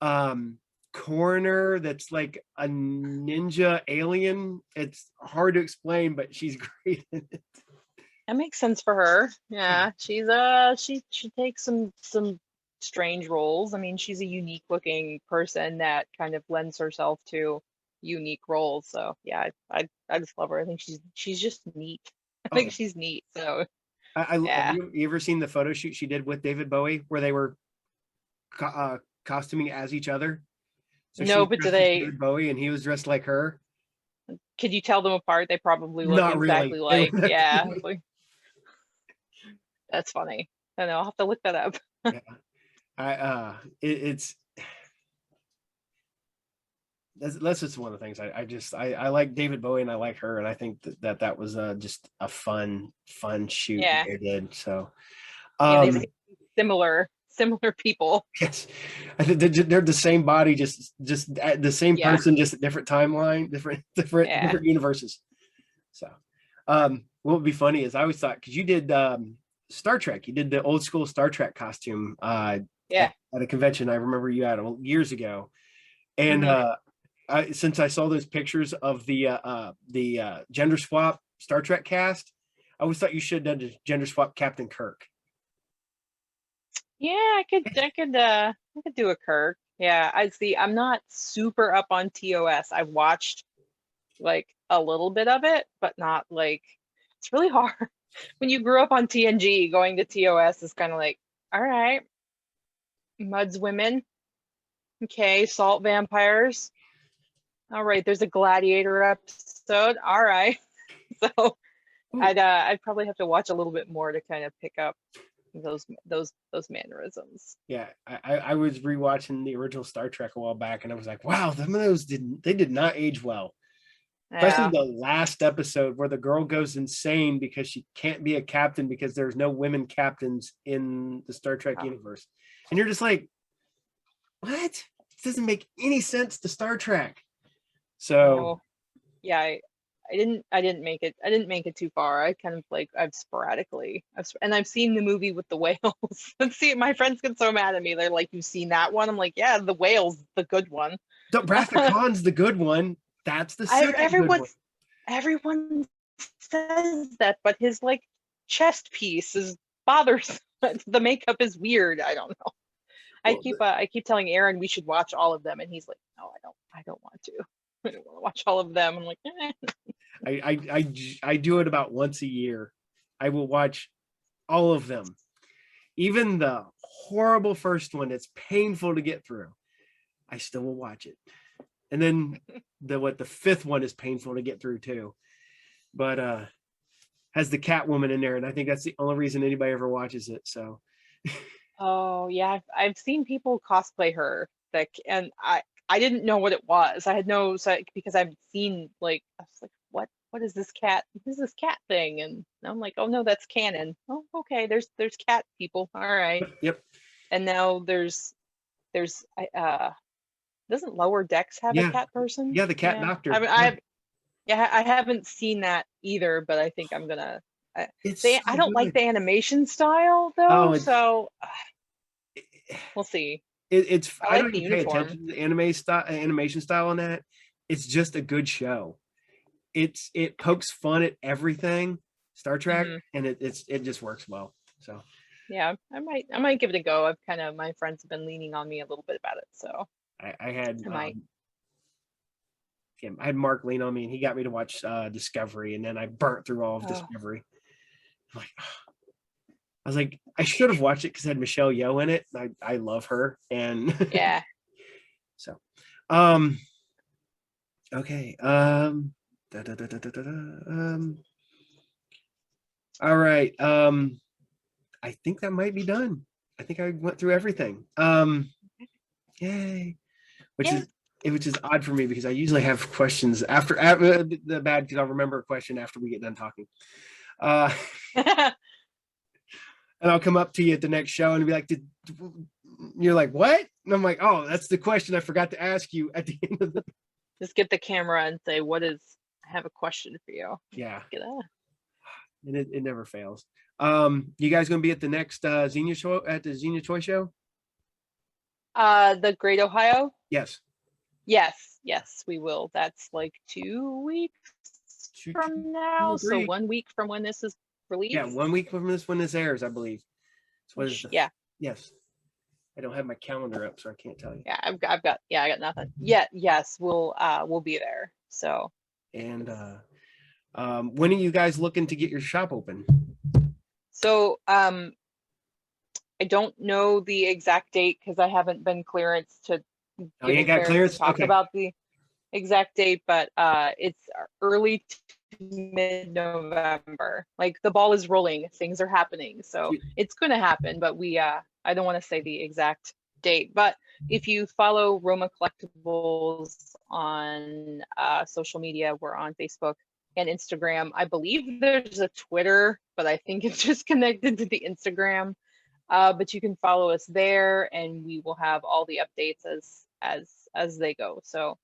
um coroner that's like a ninja alien. It's hard to explain, but she's great in it. That makes sense for her. Yeah. Yeah, she takes some strange roles. I mean, she's a unique looking person that kind of lends herself to unique roles. So yeah, I just love her. I think she's just neat. I Oh, think she's neat. So have yeah. you ever seen the photo shoot she did with David Bowie where they were costuming as each other? So she No, was but do dressed as they? David Bowie and he was dressed like her. Could you tell them apart? They probably look Not exactly really. They like. look Yeah, like, that's funny. I know. I'll have to look that up. yeah. It's that's just one of the things I like David Bowie and I like her, and I think that was just a fun shoot that Yeah, they did. So yeah. They um seem similar people. yes, I think they're the same body, just the same Yeah, person, just a different timeline, yeah. different universes. So what would be funny is I always thought, because you did Star Trek, you did the old school Star Trek costume Yeah. at a convention I remember you at years ago. And Hmm. since I saw those pictures of the gender swap Star Trek cast, I always thought you should have done gender swap Captain Kirk. Yeah, I could do a Kirk. Yeah, I see. I'm not super up on TOS. I've watched like a little bit of it, but not like it's really hard. When you grew up on TNG, going to TOS is kind of like, all right, Mud's women. Okay, salt vampires. All right, there's a gladiator episode. All right. So I'd probably have to watch a little bit more to kind of pick up those mannerisms. Yeah, I was rewatching the original Star Trek a while back, and I was like, wow, some of those did not age well. Especially Yeah. the last episode where the girl goes insane because she can't be a captain because there's no women captains in the Star Trek Oh, universe. And you're just like, what? This doesn't make any sense to Star Trek. So no. Yeah, I didn't make it. I didn't make it too far. I kind of like I've sporadically and I've seen the movie with the whales. Let's see, my friends get so mad at me. They're like, "You've seen that one?" I'm like, "Yeah, the whales, the good one." the Wrath of Khan's the good one. That's the I second good one. everyone says that, but his like chest piece is bothersome. The makeup is weird. I don't know. Well, I keep telling Aaron we should watch all of them, and he's like, "No, I don't want to. I don't want to watch all of them." I'm like, eh. I do it about once a year. I will watch all of them, even the horrible first one. It's painful to get through. I still will watch it. And then the fifth one is painful to get through too. But has the Catwoman in there, and I think that's the only reason anybody ever watches it. So Oh yeah, I've seen people cosplay her, and I didn't know what it was. I had no, because I've seen, like, I was like, what is this cat? What is this cat thing? And I'm like, oh no, that's canon. Oh, okay, there's cat people. All right. yep. And now there's doesn't Lower Decks have a Yeah. cat person? Yeah, the cat Yeah. I doctor. mean, Yeah. I haven't seen that either, but I think I'm gonna. It's I so don't like good. the animation style Oh, though, it's so we'll see. I I like don't the even pay uniform. attention to the animation style on that. It's just a good show. It pokes fun at everything Star Trek, Hmm. and it just works well. So Yeah, I might give it a go. I've kind of, my friends have been leaning on me a little bit about it, so I had I might. I had Mark lean on me, and he got me to watch Discovery, and then I burnt through all of Oh, Discovery. I'm like, I was like, I should have watched it because it had Michelle Yeoh in it. I love her, and yeah. so um okay all right. I think that might be done. I think I went through everything. Yay. Which Yeah. is which is odd for me because I usually have questions after the bad, because I'll remember a question after we get done talking. Uh and I'll come up to you at the next show and be like, you're like, what? And I'm like, oh, that's the question I forgot to ask you at the end of the Just get the camera and say, what is, I have a question for you. yeah. Get a, And it never fails. You guys gonna be at the next Xenia show, at the Xenia Toy Show? the Great Ohio? Yes. Yes, we will. That's like 2 weeks Two, from now. or So three. 1 week from when this is Yeah, released. 1 week from this when this airs, I believe. So what is the Yeah. yes. I don't have my calendar up, so I can't tell you. Yeah, I got nothing. Yeah, yes, we'll be there. So And when are you guys looking to get your shop open? so I don't know the exact date because I haven't been clearance to Oh, you given ain't got clearance to clearance? talk Okay. about the exact date, but it's early to mid-November. Like the ball is rolling, things are happening, so it's going to happen. But we, I don't want to say the exact date. But if you follow Roma Collectibles on social media, we're on Facebook and Instagram. I believe there's a Twitter, but I think it's just connected to the Instagram. But you can follow us there, and we will have all the updates as they go. So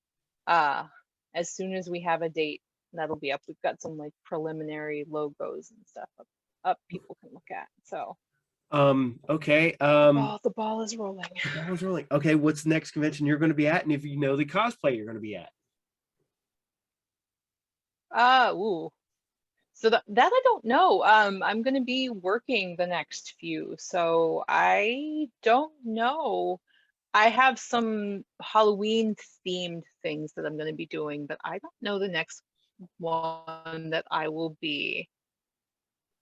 as soon as we have a date, that'll be up. We've got some like preliminary logos and stuff up people can look at. So Okay. the ball is rolling. The ball is rolling. Okay, what's the next convention you're going to be at, and if you know the cosplay you're going to be at? Ooh. So that I don't know. I'm going to be working the next few, so I don't know. I have some Halloween themed things that I'm going to be doing, but I don't know the next one that I will be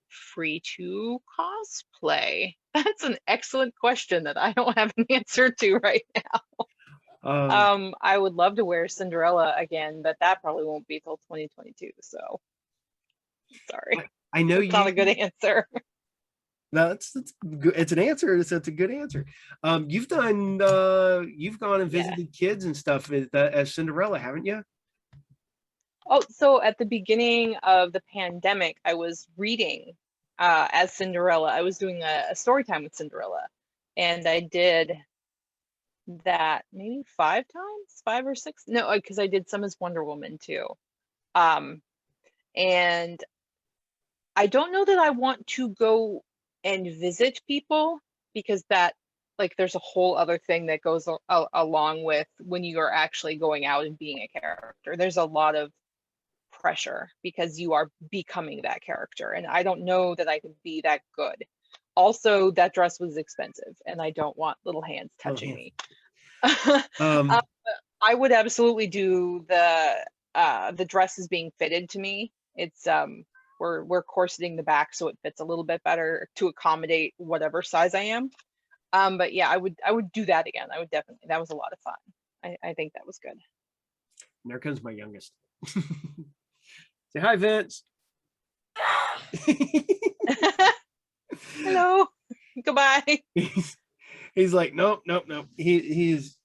free to cosplay. That's an excellent question that I don't have an answer to right now. I would love to wear Cinderella again, but that probably won't be till 2022. So sorry, I know it's not a good answer. No, it's good. It's an answer. It's a good answer. You've gone and Yeah. visited kids and stuff as Cinderella, haven't you? Oh, so at the beginning of the pandemic, I was reading as Cinderella. I was doing a story time with Cinderella, and I did that maybe 5 times, 5 or 6. No, because I did some as Wonder Woman too. And I don't know that I want to go and visit people, because that, like, there's a whole other thing that goes along with when you are actually going out and being a character. There's a lot of pressure because you are becoming that character, and I don't know that I can be that good. Also, that dress was expensive, and I don't want little hands touching me. Um, I would absolutely do the dress is being fitted to me. It's we're corseting the back so it fits a little bit better to accommodate whatever size I am. But yeah, I would do that again. I would definitely. That was a lot of fun. I think that was good. And there comes my youngest. Say hi, Vince. Hello. Goodbye. He's like, nope. He's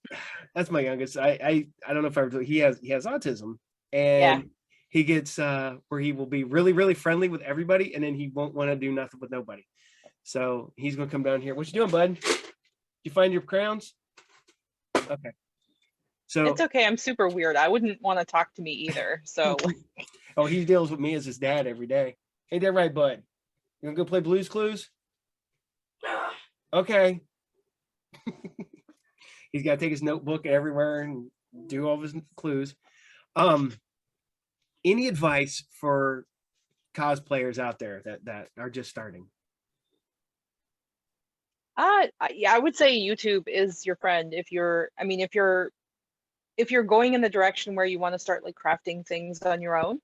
that's my youngest. I don't know if I ever told you, he has autism, and Yeah. he gets where he will be really, really friendly with everybody, and then he won't want to do nothing with nobody. So he's gonna come down here. What you doing, bud? You find your crowns? Okay. So It's okay. I'm super weird. I wouldn't want to talk to me either. So oh, he deals with me as his dad every day. Ain't that right, bud? You gonna go play Blue's Clues? Okay. He's got to take his notebook everywhere and do all of his clues. Any advice for cosplayers out there that are just starting? yeah, I would say YouTube is your friend if you're, I mean, if you're going in the direction where you want to start like crafting things on your own,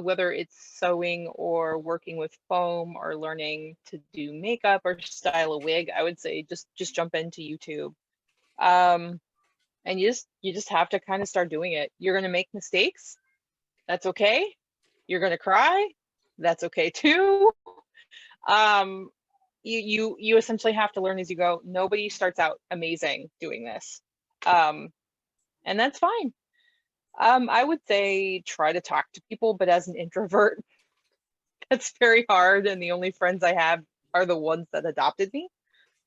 whether it's sewing or working with foam or learning to do makeup or style a wig, I would say just jump into YouTube. And you just have to kind of start doing it. You're going to make mistakes. That's okay. You're going to cry. That's okay too. You essentially have to learn as you go. Nobody starts out amazing doing this. And that's fine. I would say try to talk to people, but as an introvert, that's very hard. And the only friends I have are the ones that adopted me.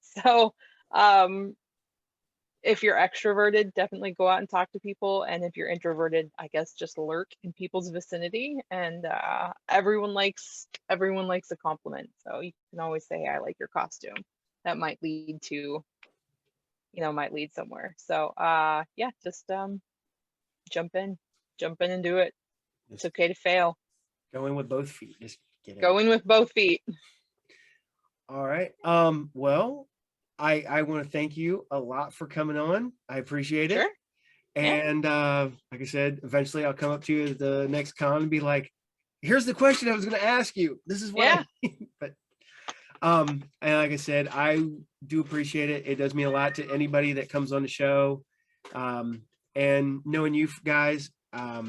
So if you're extroverted, definitely go out and talk to people. And if you're introverted, I guess just lurk in people's vicinity. And everyone likes a compliment. So you can always say, I like your costume. That might lead to, might lead somewhere. So yeah, just jump in and do it. It's okay to fail. Go in with both feet. Just get in. Go in with both feet. All right. Well, I want to thank you a lot for coming on. I appreciate it. Sure. And like I said, eventually I'll come up to you at the next con and be like, here's the question I was going to ask you. This is what but and like I said, I do appreciate it. It does mean a lot to anybody that comes on the show. And knowing you guys, I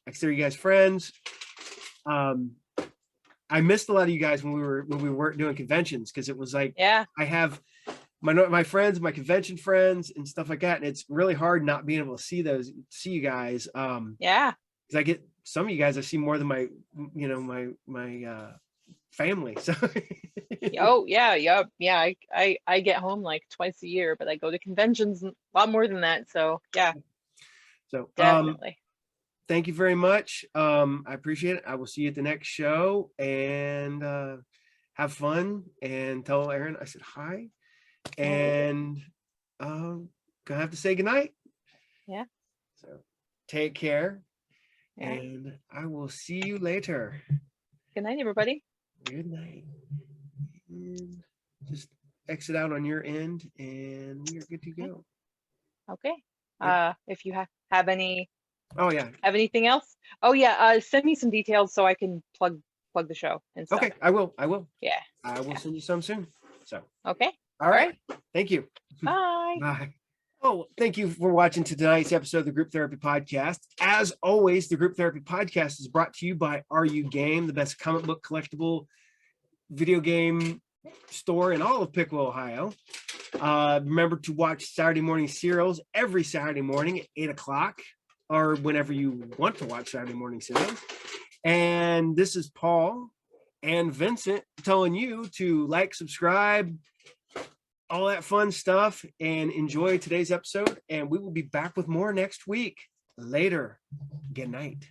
consider you guys friends. I missed a lot of you guys when we weren't doing conventions, because it was like, I have my friends, my convention friends and stuff like that, and it's really hard not being able to see you guys. Because I get some of you guys I see more than my family. So oh yeah. I get home like twice a year, but I go to conventions a lot more than that. So yeah. So definitely. Thank you very much. I appreciate it. I will see you at the next show, and have fun, and tell Erin I said hi, and gonna have to say goodnight. Yeah. So take care, and I will see you later. Good night, everybody. Good night. And just exit out on your end, and we are good to go. Okay. If you have any have anything else, send me some details so I can plug the show and stuff. Okay, I will. Yeah, I will send you some soon. So okay. All right. Thank you. Bye. Bye. Oh, thank you for watching tonight's episode of the Group Therapy Podcast. As always, the Group Therapy Podcast is brought to you by Are You Game, the best comic book collectible video game store in all of Pickle, Ohio. Remember to watch Saturday morning serials every Saturday morning at 8 o'clock, or whenever you want to watch Saturday morning serials. And this is Paul and Vincent telling you to like, subscribe, all that fun stuff, and enjoy today's episode. And we will be back with more next week. Later. Good night.